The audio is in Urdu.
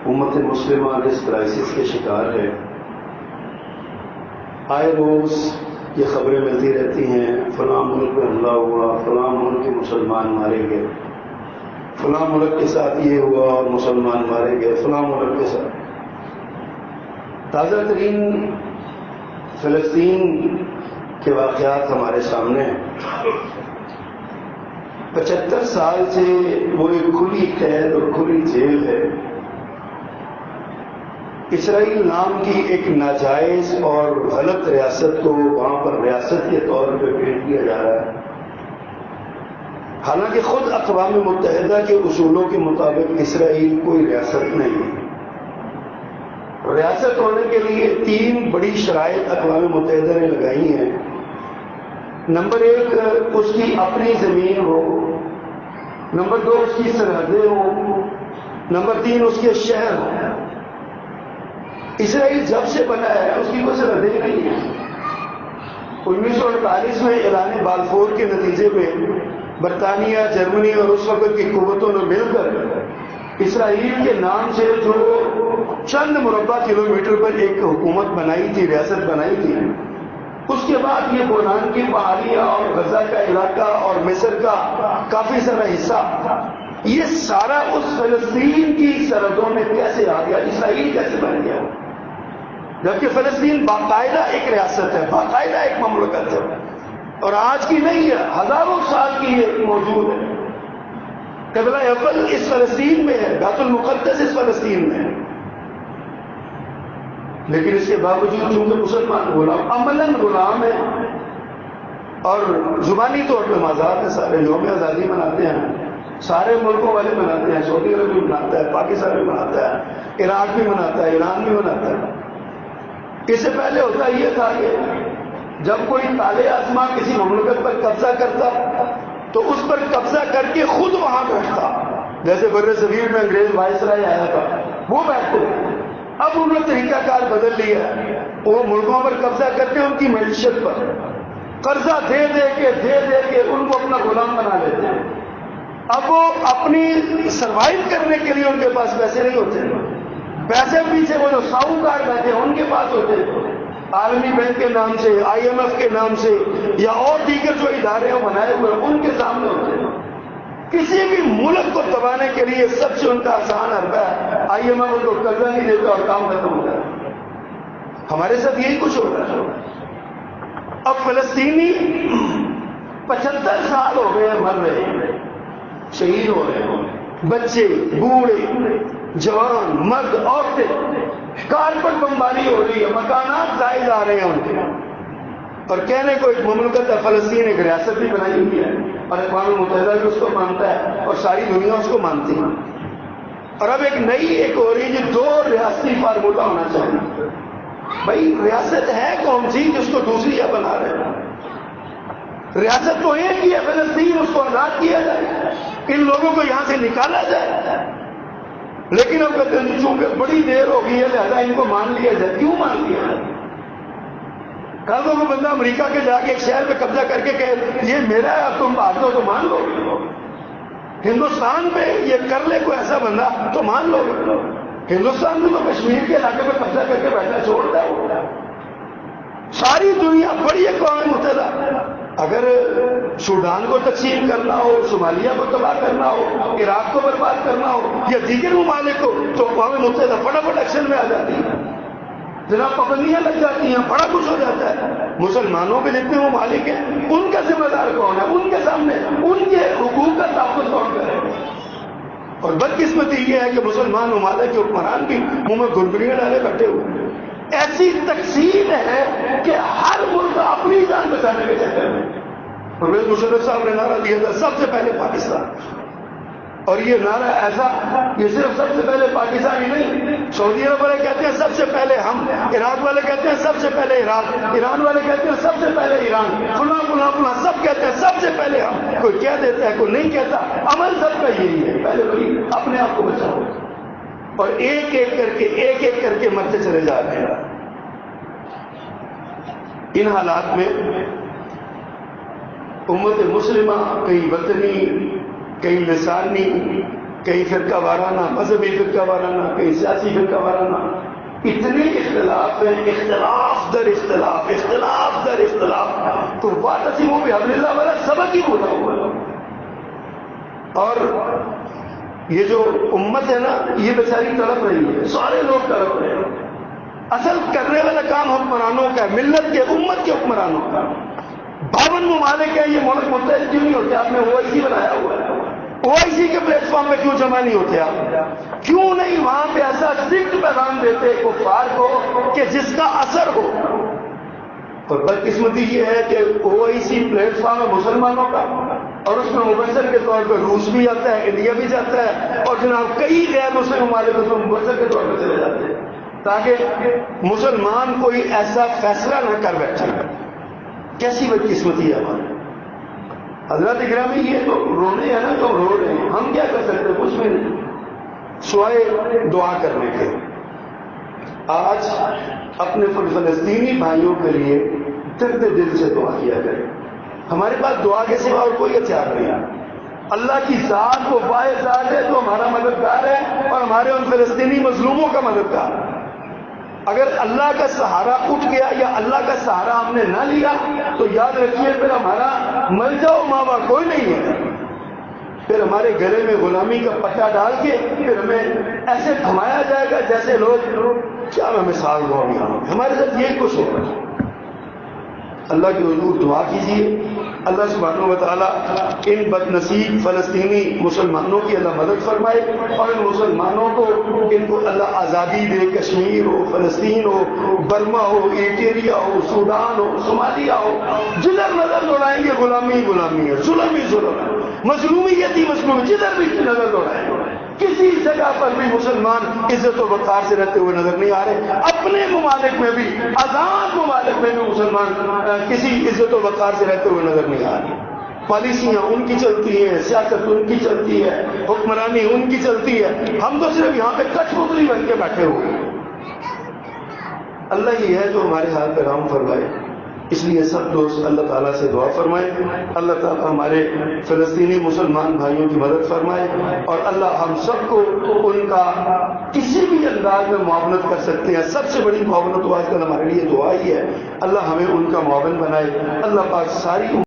امت مسلمہ اس کرائسس کے شکار ہے. آئے روز یہ خبریں ملتی رہتی ہیں، فلاں ملک پہ حملہ ہوا، فلاں ملک کے مسلمان مارے گئے، فلاں ملک کے ساتھ یہ ہوا اور مسلمان مارے گئے، فلاں ملک کے ساتھ. تازہ ترین فلسطین کے واقعات ہمارے سامنے ہیں. 75 سال سے وہ ایک کھلی قید اور کھلی جیل ہے. اسرائیل نام کی ایک ناجائز اور غلط ریاست کو وہاں پر ریاست کے طور پہ پیش کیا جا رہا ہے، حالانکہ خود اقوام متحدہ کے اصولوں کے مطابق اسرائیل کوئی ریاست نہیں ہے. ریاست ہونے کے لیے 3 بڑی شرائط اقوام متحدہ نے لگائی ہیں. نمبر 1 اس کی اپنی زمین ہو، نمبر 2 اس کی سرحدیں ہوں، نمبر 3 اس کے شہر ہوں. اسرائیل جب سے بنا ہے اس کی کوئی سرحدیں نہیں ہیں. 1948 میں اعلان بالفور کے نتیجے میں برطانیہ، جرمنی اور اس وقت کی قوتوں نے مل کر اسرائیل کے نام سے جو چند مربع کلومیٹر پر ایک حکومت بنائی تھی، ریاست بنائی تھی. اس کے بعد یہ گولان کی پہاڑیاں اور غزہ کا علاقہ اور مصر کا کافی سارا حصہ، یہ سارا اس فلسطین کی سرحدوں میں کیسے آ گیا؟ اسرائیل کیسے بن گیا؟ جبکہ فلسطین باقاعدہ ایک ریاست ہے، باقاعدہ ایک مملکت ہے، اور آج کی نہیں ہے، ہزاروں سال کی یہ موجود ہے. قبلہ اول اس فلسطین میں ہے، بیت المقدس اس فلسطین میں ہے. لیکن اس کے باوجود چونکہ مسلمان غلام، عملاً غلام ہے اور زبانی طور پہ مزار ہے. سارے یوم آزادی مناتے ہیں، سارے ملکوں والے مناتے ہیں، سعودی عرب بھی مناتا ہے، پاکستان بھی مناتا ہے، عراق بھی مناتا ہے، ایران بھی مناتا ہے. اس سے پہلے ہوتا یہ تھا کہ جب کوئی تالے آسماں کسی مملکت پر قبضہ کرتا تو اس پر قبضہ کر کے خود وہاں بیٹھتا. جیسے بر صغیر میں انگریز وائسرائے آیا تھا، وہ بیٹھتے. اب انہوں نے طریقہ کار بدل لیا، وہ ملکوں پر قبضہ کرتے ان کی معیشت پر قرضہ دے کے ان کو اپنا غلام بنا لیتے ہیں. اب وہ اپنی سروائیو کرنے کے لیے ان کے پاس پیسے نہیں ہوتے. پیسے پیچھے وہ جو ساہوکار بیٹھے ان کے پاس ہوتے ہیں، عالمی بینک کے نام سے، IMF کے نام سے یا اور دیگر جو ادارے ہیں بنائے ہوئے ان کے سامنے ہوتے ہیں. کسی بھی ملک کو دبانے کے لیے سب سے ان کا آسان حربہ ہے IMF ان کو قرضہ نہیں دیتا اور کام ختم ہوتا ہے. ہمارے ساتھ یہی کچھ ہو رہا ہے. اب فلسطینی 75 سال ہو گئے مر رہے ہیں، شہید ہو رہے ہیں، بچے، بوڑھے، جوان، مرد، عورتیں، کارپٹ بمباری ہو رہی ہے، مکانات ضائع آ رہے ہیں ان کے. اور کہنے کو ایک مملکت ہے فلسطین، ایک ریاست بھی بنائی ہوئی ہے اور اقوام متحدہ بھی اس کو مانتا ہے اور ساری دنیا اس کو مانتی ہے. اور اب ایک نئی ہو رہی ہے، 2 ریاستی فارمولہ ہونا چاہیے. بھائی ریاست ہے کون سی جس کو دوسری یا بنا رہے ہیں؟ ریاست تو ایک ہی ہے فلسطین، اس کو آزاد کیا جائے، ان لوگوں کو یہاں سے نکالا جائے. لیکن اب کہتے ہیں چونکہ بڑی دیر ہو گئی ہے لہذا ان کو مان لیا جائے. کیوں مان لیا جائے؟ کل کو بندہ امریکہ کے جا کے ایک شہر پہ قبضہ کر کے کہ یہ میرا ہے اب تم بھاگ دو تو مان لو گے. ہندوستان پہ یہ کر لے کوئی ایسا بندہ تو مان لو گے. ہندوستان میں تو کشمیر کے علاقے پہ قبضہ کر کے بیٹھا چھوڑتا ہے. ساری دنیا بڑی اقوام متحدہ اگر سوڈان کو تقسیم کرنا ہو، صومالیہ کو تباہ کرنا ہو، عراق کو برباد کرنا ہو یا دیگر ممالک کو، تو اقوام متحدہ فٹافٹ ایکشن میں آ جاتی ہے. جناب پابندیاں لگ جاتی ہیں، بڑا کچھ ہو جاتا ہے. مسلمانوں کے جتنے ممالک ہیں ان کا ذمہ دار کون ہے؟ ان کے سامنے ان کے حقوق کا تحفظ کون کرے؟ اور بدقسمتی یہ ہے کہ مسلمان ممالک کے حکمران بھی منہ میں گرگریاں ڈالے بیٹھے ہوئے. ایسی تقسیم ہے کہ ہر ملک اپنی جان بچانے کے چکر میں. پرویز مشرف صاحب نے نعرہ دیا تھا سب سے پہلے پاکستان، اور یہ نعرہ ایسا، یہ صرف سب سے پہلے پاکستان ہی نہیں، سعودی عرب والے کہتے ہیں سب سے پہلے ہم، عراق والے کہتے ہیں سب سے پہلے عراق، ایران والے کہتے ہیں سب سے پہلے ایران، فلاں فلاں فلاں سب کہتے ہیں سب سے پہلے ہم. کوئی کہہ دیتا ہے کوئی نہیں کہتا، عمل سب کا یہی ہے. پہلے وہی اپنے آپ کو بچاؤ، اور ایک ایک کر کے مرتے چلے جا رہے ہیں. ان حالات میں امت مسلمہ کہیں وطنی، کہیں لسانی، کہیں فرقہ وارانہ، مذہبی فرقہ وارانہ، کہیں سیاسی فرقہ وارانہ، اتنے اختلاف ہیں، اختلاف در اختلاف، اختلاف در اختلاف، تو واعتصموا بحبل اللہ والا سبق ہی بولا ہوا ہے۔ اور یہ جو امت ہے نا، یہ بیچاری تڑپ رہی ہے، سارے لوگ تڑپ رہے ہیں۔ اصل کرنے والا کام حکمرانوں کا ہے، ملت کے، امت کے حکمرانوں کا۔ 52 ممالک ہیں، یہ ملک متحد کیوں نہیں ہوتے؟ آپ نے OIC بنایا ہوا ہے، OIC کے پلیٹ فارم پہ کیوں جمع نہیں ہوتے آپ؟ کیوں نہیں وہاں پہ ایسا سخت پیغام دیتے کفار کو کہ جس کا اثر ہو؟ اور بدقسمتی یہ ہے کہ OIC پلیٹ فارم ہے مسلمانوں کا، اور اس میں مبصر کے طور پہ روس بھی آتا ہے، انڈیا بھی جاتا ہے، اور جناب کئی غیر مسلم ممالک اس میں مبصر کے طور پہ چلے جاتے ہیں، تاکہ مسلمان کوئی ایسا فیصلہ نہ کر بیٹھے۔ کیسی بدقسمتی ہے ہماری۔ حضرات گرامی، یہ تو رونے ہیں نا، تو رو رہے ہیں، ہم کیا کر سکتے ہیں؟ کچھ بھی نہیں سوائے دعا کرنے کے۔ آج اپنے فلسطینی بھائیوں کے لیے درد دل سے دعا کیا کریں۔ ہمارے پاس دعا کے سوا اور کوئی ہتھیار نہیں ہے۔ اللہ کی ذات وہ واحد ذات ہے جو ہمارا مددگار ہے اور ہمارے ان فلسطینی مظلوموں کا مددگار ہے۔ اگر اللہ کا سہارا اٹھ گیا یا اللہ کا سہارا ہم نے نہ لیا تو یاد رکھیے پھر ہمارا ملجا و ماوا کوئی نہیں ہے۔ پھر ہمارے گلے میں غلامی کا پٹا ڈال کے پھر ہمیں ایسے تھمایا جائے گا جیسے لوگ، کیا میں مثال دوں ابھی ہمارے ساتھ یہ کچھ ہوگا۔ اللہ کے حضور دعا کیجیے، اللہ سبحانہ و تعالیٰ ان بد نصیب فلسطینی مسلمانوں کی اللہ مدد فرمائے، اور ان مسلمانوں کو، ان کو اللہ آزادی دے۔ کشمیر ہو، فلسطین ہو، برما ہو، ایٹیریا ہو، سوڈان ہو، صومالیہ ہو، جدھر نظر دوڑائیں گے غلامی غلامی ہے، ظلم ہی ظلم ہے، مظلومیت ہی مظلوم، جدھر بھی نظر دوڑائیں گے کسی جگہ پر بھی مسلمان عزت و وقار سے رہتے ہوئے نظر نہیں آ رہے۔ اپنے ممالک میں بھی، آزاد ممالک میں بھی مسلمان کسی عزت و وقار سے رہتے ہوئے نظر نہیں آ رہے۔ پالیسیاں ان کی چلتی ہیں، سیاست ان کی چلتی ہے، حکمرانی ان کی چلتی ہے، ہم تو صرف یہاں پہ کچھ پتلی بن کے بیٹھے ہوئے ہیں۔ اللہ یہ ہے جو ہمارے حال پہ رحم فرمائے۔ اس لیے سب دوست اللہ تعالیٰ سے دعا فرمائیں، اللہ تعالیٰ ہمارے فلسطینی مسلمان بھائیوں کی مدد فرمائے، اور اللہ ہم سب کو ان کا کسی بھی انداز میں معاونت کر سکتے ہیں۔ سب سے بڑی معاونت تو آج کل ہمارے لیے دعا ہی ہے، اللہ ہمیں ان کا معاون بنائے۔ اللہ پاک ساری